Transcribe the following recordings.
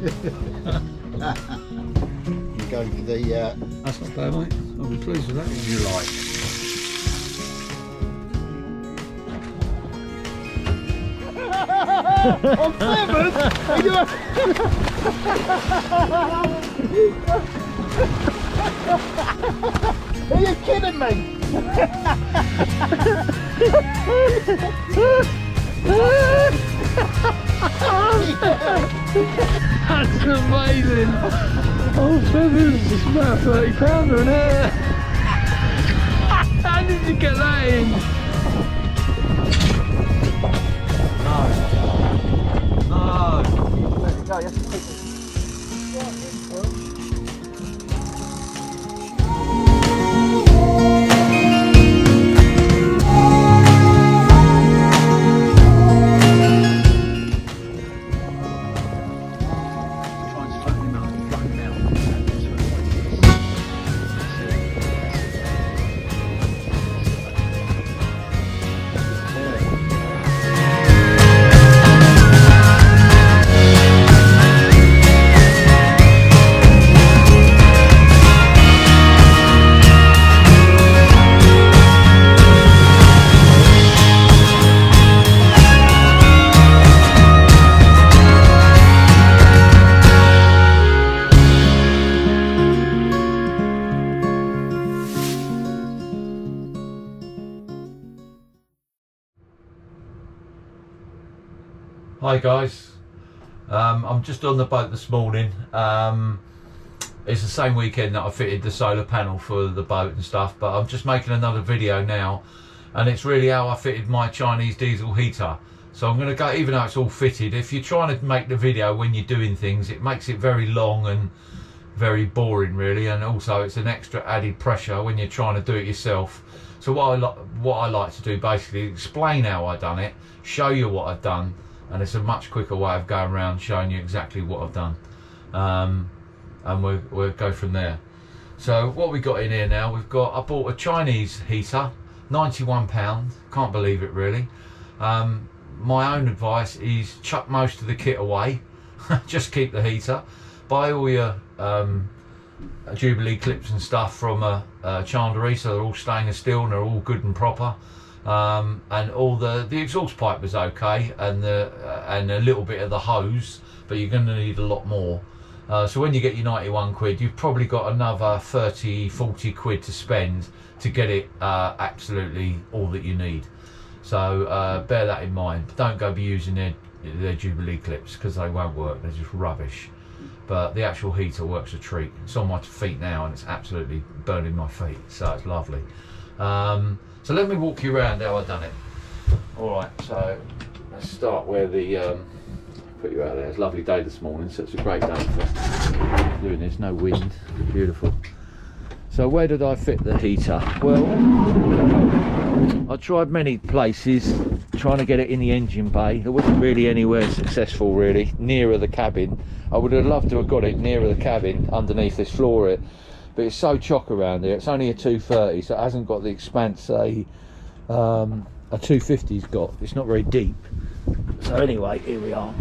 You're going for the... That's not bad, mate. I'll be pleased with that. You like. On 7? Are you kidding me? That's amazing. Oh, feathers, it's about £30, isn't it? How did you get that in? No. There you go, you have to take it. Hi guys, I'm just on the boat this morning. It's the same weekend that I fitted the solar panel for the boat and stuff, but I'm just making another video now, and it's really how I fitted my Chinese diesel heater. So I'm going to go, even though it's all fitted, if you're trying to make the video when you're doing things, it makes it very long and very boring really, and also it's an extra added pressure when you're trying to do it yourself. So what I like to do basically explain how I done it, show you what I've done, and it's a much quicker way of going around showing you exactly what I've done, and we'll go from there. So what we got in here now, I bought a Chinese heater, £91, can't believe it really. My own advice is chuck most of the kit away, just keep the heater, buy all your Jubilee clips and stuff from Chandlery, so they're all stainless steel and they're all good and proper. And all the exhaust pipe was okay, and a little bit of the hose, but you're going to need a lot more. So when you get your 91 quid, you've probably got another 30-40 quid to spend to get it absolutely all that you need. So bear that in mind. Don't go be using their Jubilee clips, because they won't work, they're just rubbish. But the actual heater works a treat. It's on my feet now and it's absolutely burning my feet, so it's lovely. So let me walk you around how I've done it. Alright, so let's start where the, put you out there. It's a lovely day this morning, so it's a great day for doing this, no wind, beautiful. So where did I fit the heater? Well, I tried many places trying to get it in the engine bay. There wasn't really anywhere successful really, nearer the cabin. I would have loved to have got it nearer the cabin, underneath this floor, but it's so chock around here. It's only a 230, so it hasn't got the expanse a 250's got. It's not very deep. So anyway, here we are.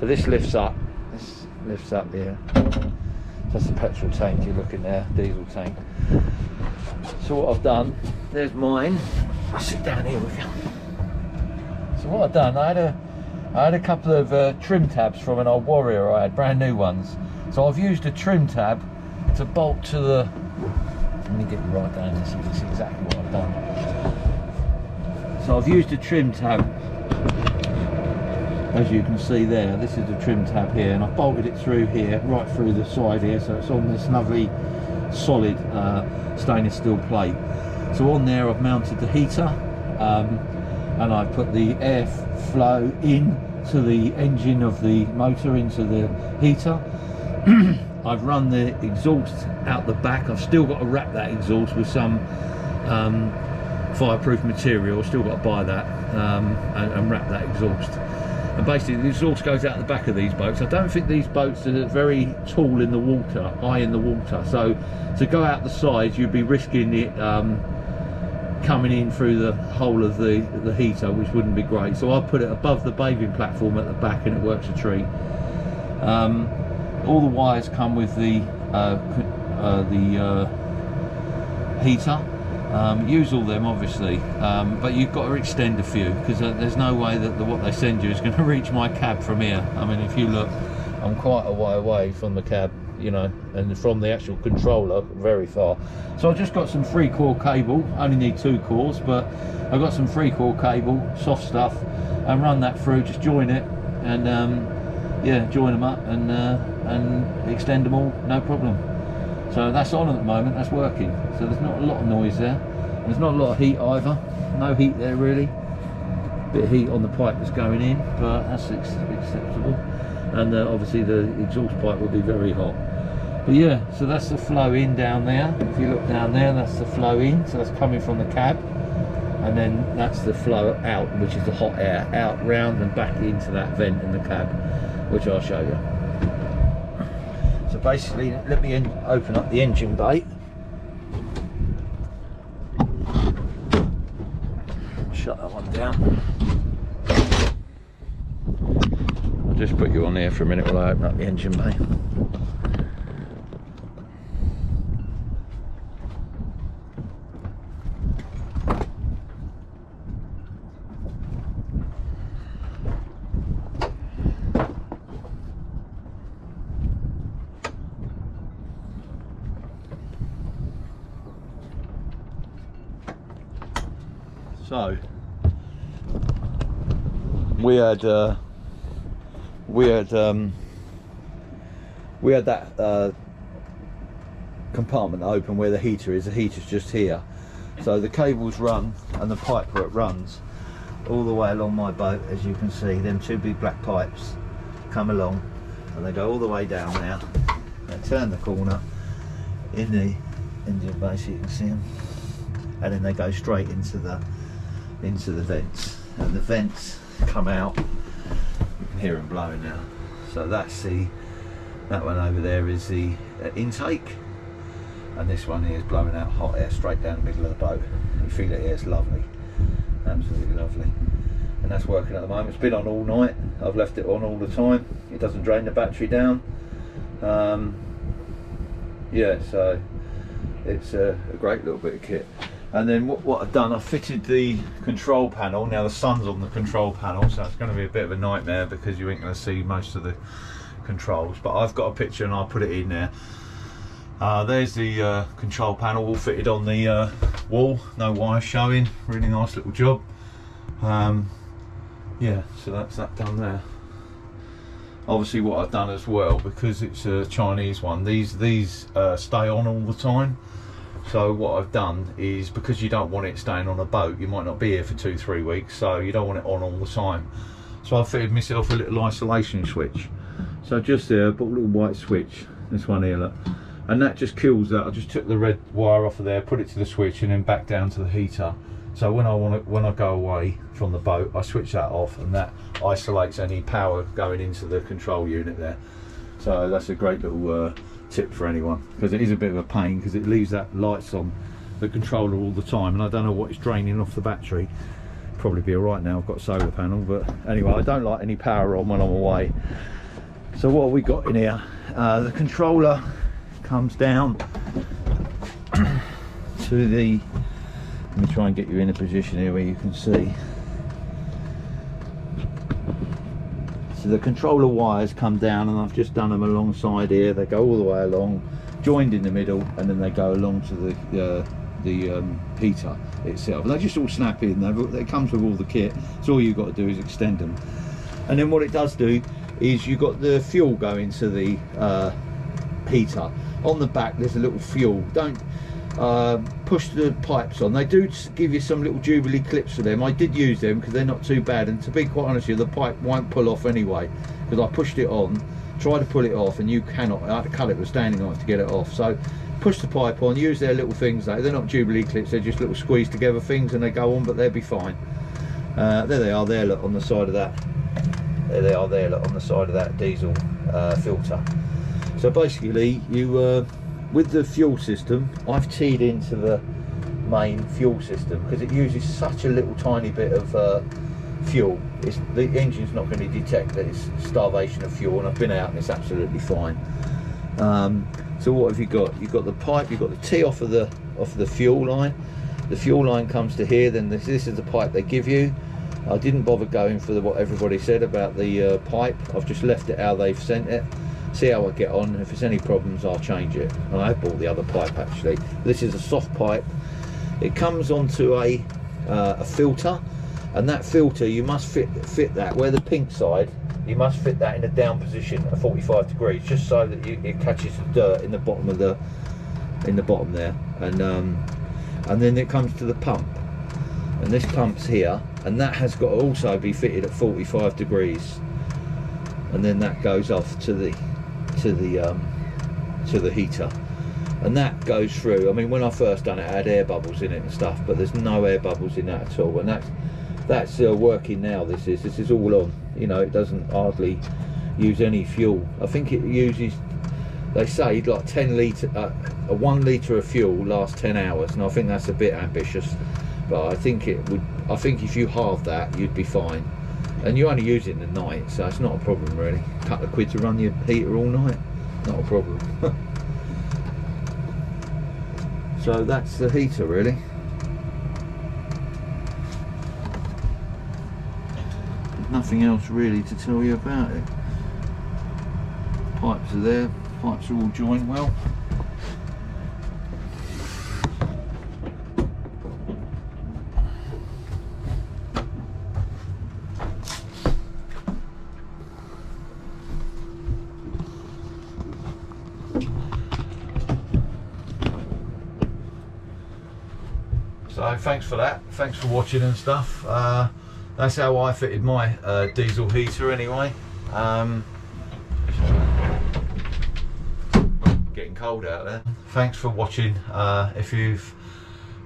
So this lifts up. This lifts up here. That's the petrol tank you're looking there, diesel tank. So what I've done, there's mine. I'll sit down here with you. So what I've done, I had a couple of trim tabs from an old Warrior I had, brand new ones. So I've used a trim tab to bolt to the, let me get you right down here so you can see exactly what I've done. So I've used a trim tab, as you can see there. This is the trim tab here, and I've bolted it through here, right through the side here, so it's on this lovely solid stainless steel plate. So on there I've mounted the heater, and I've put the air flow in to the engine of the motor into the heater. I've run the exhaust out the back. I've still got to wrap that exhaust with some fireproof material. I've still got to buy that and wrap that exhaust. And basically the exhaust goes out the back of these boats. I don't think these boats are very tall in the water, high in the water. So to go out the sides, you'd be risking it coming in through the hole of the heater, which wouldn't be great. So I put it above the bathing platform at the back, and it works a treat. All the wires come with the heater. Use all them obviously, but you've got to extend a few, because there's no way that what they send you is going to reach my cab from here. I mean, if you look, I'm quite a way away from the cab, you know, and from the actual controller very far. So I've just got some 3-core cable, only need 2 cores, but I've got some 3-core cable, soft stuff, and run that through, just join it, and yeah, join them up and extend them all, no problem. So that's on at the moment, that's working. So there's not a lot of noise there. There's not a lot of heat either. No heat there really. Bit of heat on the pipe that's going in, but that's acceptable. And obviously the exhaust pipe will be very hot. But yeah, so that's the flow in down there. If you look down there, that's the flow in. So that's coming from the cab. And then that's the flow out, which is the hot air, out, round and back into that vent in the cab, which I'll show you. So basically, let me open up the engine bay. Shut that one down. I'll just put you on here for a minute while I open up the engine bay. So we had that compartment open where the heater is. The heater's just here. So the cables run and the pipe where it runs all the way along my boat, as you can see. Them 2 big black pipes come along and they go all the way down there. They turn the corner in the engine bay, so you can see them, and then they go straight into the vents, and the vents come out. You can hear them blowing now. So that's that one over there is the intake, and this one here is blowing out hot air straight down the middle of the boat. You feel it here, it's lovely, absolutely lovely. And that's working at the moment. It's been on all night. I've left it on all the time. It doesn't drain the battery down. Yeah, so it's a great little bit of kit. And then what I've done, I've fitted the control panel. Now the sun's on the control panel, so it's going to be a bit of a nightmare because you ain't going to see most of the controls. But I've got a picture and I'll put it in there. There's the control panel all fitted on the wall, no wire showing. Really nice little job. Yeah, so that's that done there. Obviously what I've done as well, because it's a Chinese one, these stay on all the time. So what I've done is, because you don't want it staying on a boat, you might not be here for 2-3 weeks, so you don't want it on all the time. So I've fitted myself a little isolation switch. So just there, I put a little white switch, this one here, look, and that just kills that. I just took the red wire off of there, put it to the switch, and then back down to the heater. So when I go away from the boat, I switch that off, and that isolates any power going into the control unit there. So that's a great little tip for anyone, because it is a bit of a pain, because it leaves that lights on the controller all the time, and I don't know what it's draining off the battery. Probably be alright now, I've got a solar panel, but anyway, I don't like any power on when I'm away. So what have we got in here? The controller comes down to the, let me try and get you in a position here where you can see. So the controller wires come down, and I've just done them alongside here. They go all the way along, joined in the middle, and then they go along to the heater itself. They just all snap in. It comes with all the kit, so all you've got to do is extend them. And then what it does do is you've got the fuel going to the heater. On the back there's a little fuel. Don't push the pipes on. They do give you some little Jubilee clips for them. I did use them because they're not too bad, and to be quite honest with you, the pipe won't pull off anyway, because I pushed it on, tried to pull it off, and you cannot. I had to cut it with standing knife to get it off. So push the pipe on, use their little things though. They're not Jubilee clips, they're just little squeeze together things, and they go on, but they'll be fine. There they are there, look, on the side of that. There they are there, look, on the side of that diesel filter. So basically you with the fuel system, I've teed into the main fuel system because it uses such a little tiny bit of fuel, the engine's not going to detect that it's starvation of fuel, and I've been out and it's absolutely fine. So what have you got? You've got the pipe, you've got the tee off of the fuel line. The fuel line comes to here, then this is the pipe they give you. I didn't bother going for what everybody said about the pipe. I've just left it how they've sent it. See how I get on. If there's any problems, I'll change it. And I have bought the other pipe actually. This is a soft pipe. It comes onto a filter, and that filter you must fit that where the pink side. You must fit that in a down position at 45 degrees, just so that it catches the dirt in the bottom of there, and then it comes to the pump, and this pump's here, and that has got to also be fitted at 45 degrees, and then that goes off to the heater, and that goes through. I mean, when I first done it, I had air bubbles in it and stuff, but there's no air bubbles in that at all, and that's working now. This is all on. You know, it doesn't hardly use any fuel. I think it uses, they say, like 10 litre, 1 litre of fuel lasts 10 hours, and I think that's a bit ambitious, but I think it would. I think if you halve that, you'd be fine, and you only use it in the night, so it's not a problem really. A couple of quid to run your heater all night, not a problem. So that's the heater really. Nothing else really to tell you about it. Pipes are there, pipes are all joined well. So thanks for that, thanks for watching and stuff. That's how I fitted my diesel heater anyway. Getting cold out there. Thanks for watching. If you've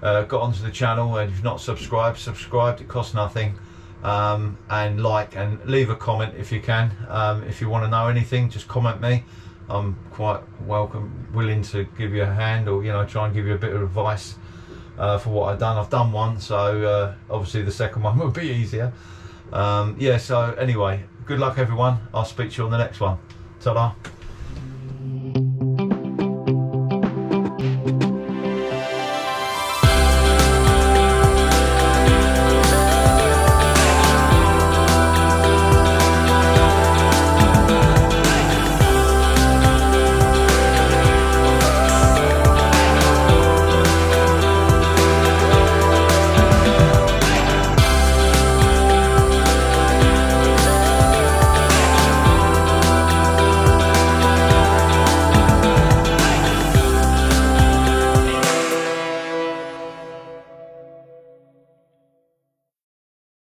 got onto the channel and you've not subscribed, it costs nothing. And like and leave a comment if you can. If you want to know anything, just comment me. I'm quite willing to give you a hand, or try and give you a bit of advice for what I've done. I've done one, so obviously the second one will be easier. Yeah, so anyway, good luck everyone. I'll speak to you on the next one. Ta-da.